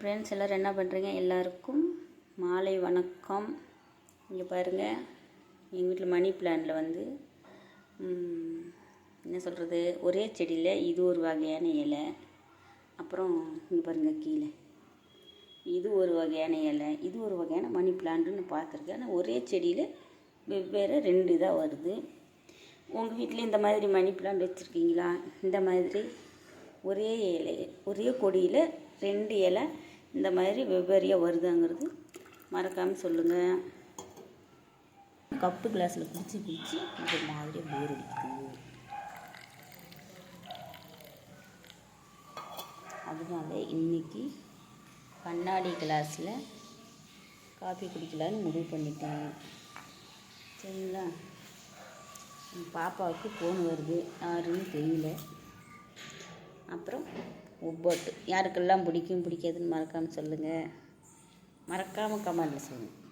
Friends எல்லோரும் என்ன பண்ணுறீங்க? எல்லாருக்கும் மாலை வணக்கம். இங்கே பாருங்கள், எங்கள் வீட்டில் மணி பிளான்ட்டில் வந்து என்ன சொல்கிறது, ஒரே செடியில் இது ஒரு வகையான இலை. அப்புறம் இங்கே பாருங்கள், கீழே இது ஒரு வகையான இலை, இது ஒரு வகையான மணி பிளான்ட்டுன்னு பார்த்துருக்கேன். ஆனால் ஒரே செடியில் வெவ்வேறு 2 இதாக வருது. உங்கள் வீட்டில் இந்த மாதிரி மணி பிளான்ட் வச்சுருக்கீங்களா? இந்த மாதிரி ஒரே இலை, ஒரே கொடியில் 2 இலை இந்த மாதிரி வெவ்வேறையாக வருதுங்கிறது மறக்காமல் சொல்லுங்கள். கப்பு கிளாஸில் குடிச்சு இந்த மாதிரி போர் அடிக்குது. அதனால இன்றைக்கி கண்ணாடி கிளாஸில் காஃபி குடிக்கலான்னு முடிவு பண்ணிட்டேன். சரிங்களா? பாப்பாவுக்கு ஃபோன் வருது, யாருன்னு தெரியல. அப்புறம் ஒவ்வொட்டு யாருக்கெல்லாம் பிடிக்கும் பிடிக்காதுன்னு மறக்காமல் சொல்லுங்கள். மறக்காமல் கமெண்ட்டில் சொல்லுங்கள்.